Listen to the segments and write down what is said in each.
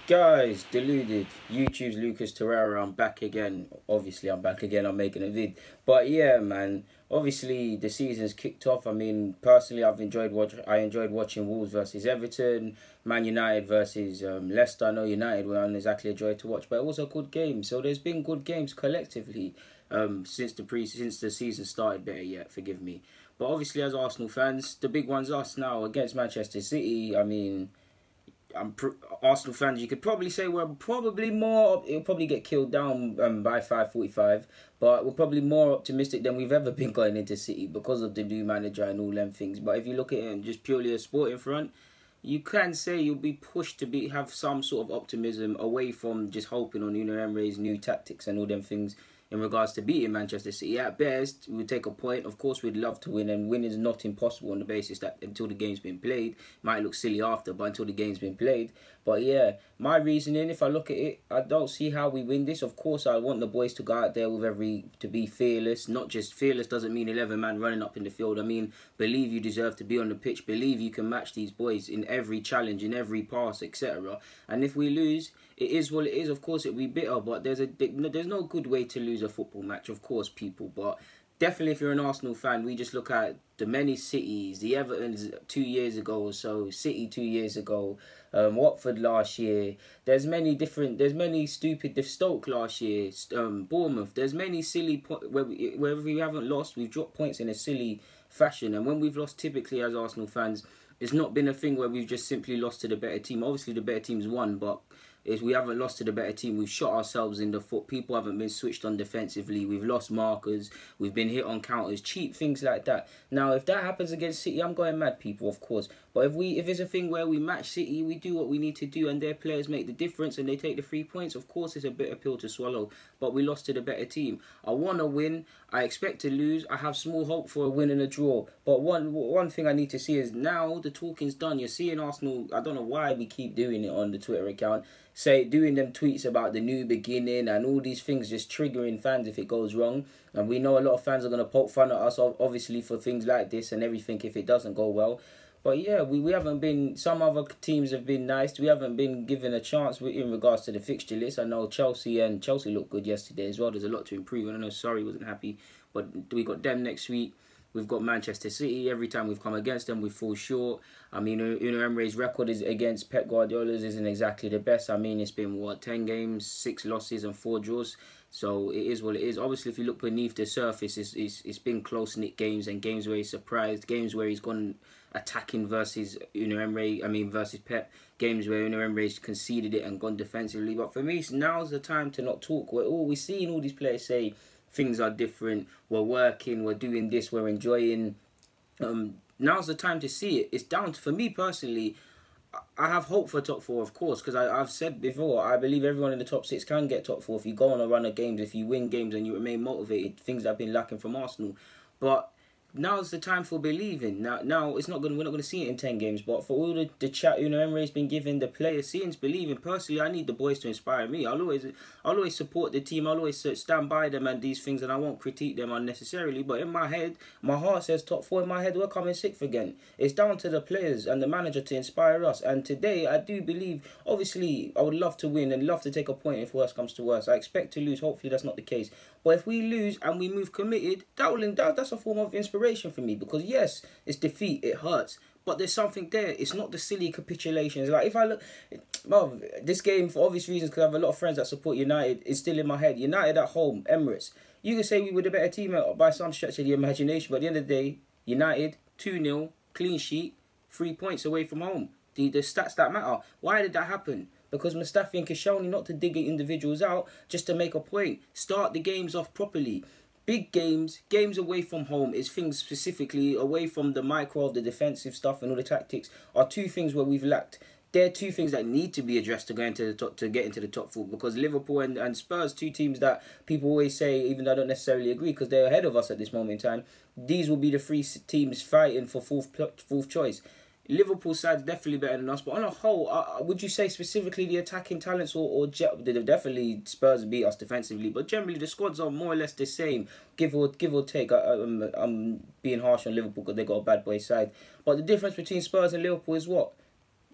Guys, deluded. YouTube's Lucas Torreira. I'm back again. Obviously, I'm back again. I'm making a vid. But yeah, man. Obviously, the season's kicked off. I mean, personally, I enjoyed watching Wolves versus Everton, Man United versus Leicester. I know United weren't exactly a joy to watch, but it was a good game. So there's been good games collectively since the season started. Better yet, forgive me. But obviously, as Arsenal fans, the big one's us now against Manchester City. I mean, Arsenal fans, you could probably say we're probably more. It'll probably get killed down by 5:45, but we're probably more optimistic than we've ever been going into City because of the new manager and all them things. But if you look at it in just purely a sporting front, you can say you'll be pushed to have some sort of optimism away from just hoping on Unai Emery's new tactics and all them things in regards to beating Manchester City. At best, we would take a point. Of course, we'd love to win, and winning is not impossible on the basis that until the game's been played, might look silly after, but until the game's been played. But yeah, my reasoning, if I look at it, I don't see how we win this. Of course, I want the boys to go out there to be fearless. Not just fearless doesn't mean 11 man running up in the field. I mean, believe you deserve to be on the pitch. Believe you can match these boys in every challenge, in every pass, etc. And if we lose, it is what it is. Of course, it'll be bitter, but there's no good way to lose a football match, of course, people. But definitely, if you're an Arsenal fan, we just look at the many cities, the Everton's 2 years ago or so, City 2 years ago, Watford last year. There's many stupid. The Stoke last year, Bournemouth. There's many silly wherever we haven't lost, we've dropped points in a silly fashion, and when we've lost, typically as Arsenal fans, it's not been a thing where we've just simply lost to the better team. Obviously, the better team's won, but if we haven't lost to the better team, we've shot ourselves in the foot. People haven't been switched on defensively. We've lost markers. We've been hit on counters, cheap things like that. Now, if that happens against City, I'm going mad, people, of course. But if it's a thing where we match City, we do what we need to do, and their players make the difference, and they take the 3 points. Of course, it's a bitter pill to swallow. But we lost to the better team. I want to win. I expect to lose. I have small hope for a win and a draw. But one thing I need to see is now the talking's done. You're seeing Arsenal. I don't know why we keep doing it on the Twitter account, doing them tweets about the new beginning and all these things, just triggering fans if it goes wrong. And we know a lot of fans are going to poke fun at us, obviously, for things like this and everything if it doesn't go well. But yeah, we haven't been. Some other teams have been nice. We haven't been given a chance in regards to the fixture list. I know Chelsea looked good yesterday as well. There's a lot to improve. I know Surrey wasn't happy, but we got them next week. We've got Manchester City. Every time we've come against them, we fall short. I mean, Unai Emery's record is against Pep Guardiola's isn't exactly the best. I mean, it's been, 10 games, 6 losses and 4 draws. So it is what it is. Obviously, if you look beneath the surface, it's been close-knit games and games where he's surprised, games where he's gone attacking versus versus Pep, games where Unai Emery's conceded it and gone defensively. But for me, now's the time to not talk. We're seeing all these players say things are different, we're working, we're doing this, we're enjoying. Now's the time to see it. It's down to, for me personally, I have hope for top four, of course, because I've said before, I believe everyone in the top six can get top four if you go on a run of games, if you win games and you remain motivated, things that have been lacking from Arsenal. But now's the time for believing. Now it's not going. We're not going to see it in 10 games. But for all the chat, Emery's been giving the players, seeing believing. Personally, I need the boys to inspire me. I'll always support the team. I'll always stand by them and these things, and I won't critique them unnecessarily. But in my head, my heart says top four. In my head, we're coming sixth again. It's down to the players and the manager to inspire us. And today, I do believe. Obviously, I would love to win and love to take a point if worse comes to worse. I expect to lose. Hopefully, that's not the case. But if we lose and we move committed, that's a form of inspiration for me, because yes, it's defeat, it hurts, but there's something there. It's not the silly capitulations. Like, if I look, well, this game, for obvious reasons, because I have a lot of friends that support United, is still in my head. United at home, Emirates. You could say we were the better team by some stretch of the imagination, but at the end of the day, United 2-0, clean sheet, 3 points away from home. The stats that matter. Why did that happen? Because Mustafi and Koscielny, not to dig individuals out, just to make a point. Start the games off properly. Big games away from home, is things specifically away from the micro of the defensive stuff and all the tactics, are two things where we've lacked. They're two things that need to be addressed to get into the top four, because Liverpool and Spurs, two teams that people always say, even though I don't necessarily agree because they're ahead of us at this moment in time, these will be the three teams fighting for fourth choice. Liverpool side's definitely better than us, but on a whole, would you say specifically the attacking talents definitely Spurs beat us defensively, but generally the squads are more or less the same, give or take. I'm being harsh on Liverpool because they got a bad boy side, but the difference between Spurs and Liverpool is what?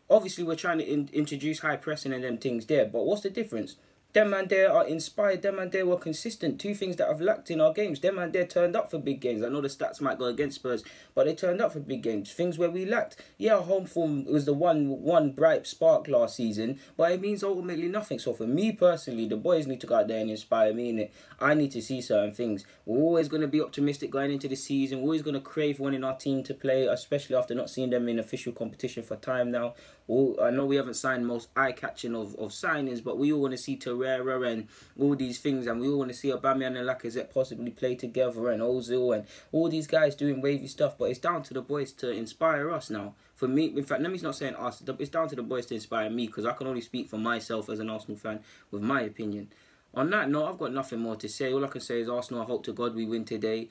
Obviously, we're trying to introduce high pressing and them things there, but what's the difference? Them man there are inspired. Them man there were consistent. Two things that have lacked in our games. Them man there turned up for big games. I know the stats might go against Spurs, but they turned up for big games. Things where we lacked. Yeah, our home form was the one bright spark last season, but it means ultimately nothing. So for me personally, the boys need to go out there and inspire me. And I need to see certain things. We're always going to be optimistic going into the season. We're always going to crave one in our team to play, especially after not seeing them in official competition for time now. I know we haven't signed most eye-catching of signings, but we all want to see Torreira and all these things, and we all want to see Aubameyang and Lacazette possibly play together, and Ozil and all these guys doing wavy stuff. But it's down to the boys to inspire us now. For me, in fact, let me not say us. It's down to the boys to inspire me, because I can only speak for myself as an Arsenal fan with my opinion. On that note, I've got nothing more to say. All I can say is Arsenal, I hope to God we win today.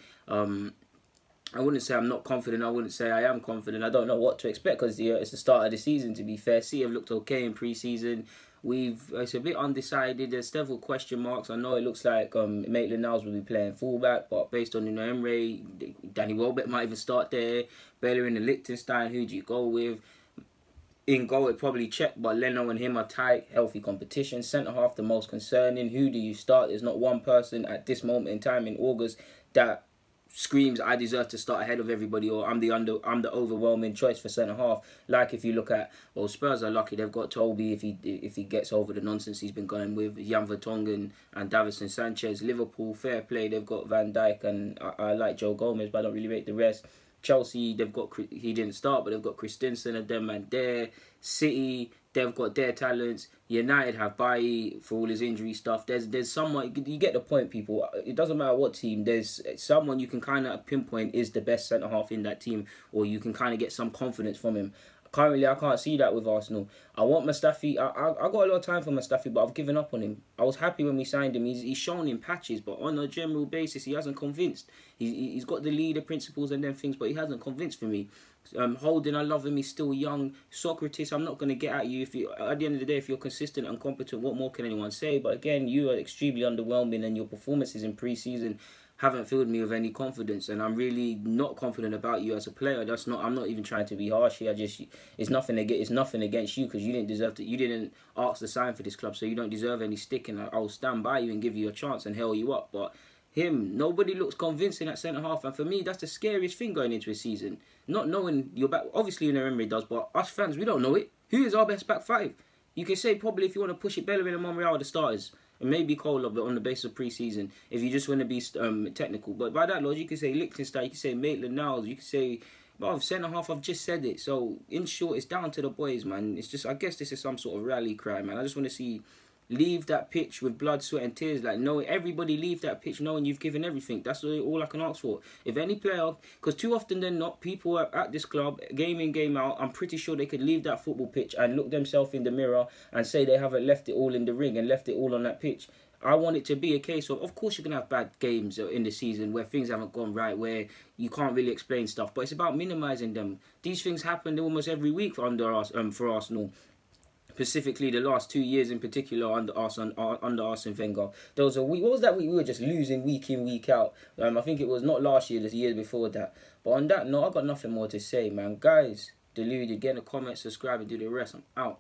I wouldn't say I'm not confident. I wouldn't say I am confident. I don't know what to expect because it's the start of the season, to be fair. City have looked okay in pre-season. It's a bit undecided. There's several question marks. I know it looks like Maitland-Niles will be playing fullback, but based on Unai Emery, Danny Welbeck might even start there. Bellerin and Liechtenstein, who do you go with? In goal, it probably checked, but Leno and him are tight, healthy competition. Centre-half, the most concerning. Who do you start? There's not one person at this moment in time in August that screams I deserve to start ahead of everybody, or I'm the overwhelming choice for centre half. Like if you look at, well, Spurs are lucky they've got Toby if he gets over the nonsense he's been going with, Jan Vertonghen and Davinson Sanchez. Liverpool, fair play, they've got Van Dijk and I like Joe Gomez, but I don't really rate the rest. Chelsea, he didn't start, but they've got Christensen and them man there. City, they've got their talents. United have Bailly for all his injury stuff. There's someone, you get the point, people. It doesn't matter what team. There's someone you can kind of pinpoint is the best centre half in that team, or you can kind of get some confidence from him. Currently, I can't see that with Arsenal. I want Mustafi. I got a lot of time for Mustafi, but I've given up on him. I was happy when we signed him. He's shown in patches, but on a general basis, he hasn't convinced. He's got the leader principles and them things, but he hasn't convinced for me. Holding, I love him. He's still young. Socrates, I'm not going to get at you. At the end of the day, if you're consistent and competent, what more can anyone say? But again, you are extremely underwhelming, and your performances in pre-season haven't filled me with any confidence, and I'm really not confident about you as a player. I'm not even trying to be harsh here. It's nothing against you, because you didn't deserve to. You didn't ask to sign for this club, so you don't deserve any stick. And I'll stand by you and give you a chance and held you up. But nobody looks convincing at centre half, and for me, that's the scariest thing going into a season. Not knowing your back. Obviously, Unai Emery does, but us fans, we don't know it. Who is our best back five? You can say probably, if you want to push it, Bellerin and Monreal are the starters. And maybe Cole on the basis of pre-season, if you just want to be technical. But by that logic, you can say Liechtenstein, you can say Maitland-Niles, you can say, well, centre-half, I've just said it. So, in short, it's down to the boys, man. It's just, I guess this is some sort of rally cry, man. I just want to see, leave that pitch with blood, sweat and tears. Like, everybody leave that pitch knowing you've given everything. That's all I can ask for. If any player, because too often than not, people are at this club, game in, game out, I'm pretty sure they could leave that football pitch and look themselves in the mirror and say they haven't left it all in the ring and left it all on that pitch. I want it to be a case of course you're going to have bad games in the season where things haven't gone right, where you can't really explain stuff, but it's about minimising them. These things happen almost every week for Arsenal. Specifically, the last 2 years in particular under Arsene Wenger. There was a week. What was that week? We were just losing week in, week out. I think it was not last year, the year before that. But on that note, I got nothing more to say, man. Guys, deluded. Get in the comments, subscribe, and do the rest. I'm out.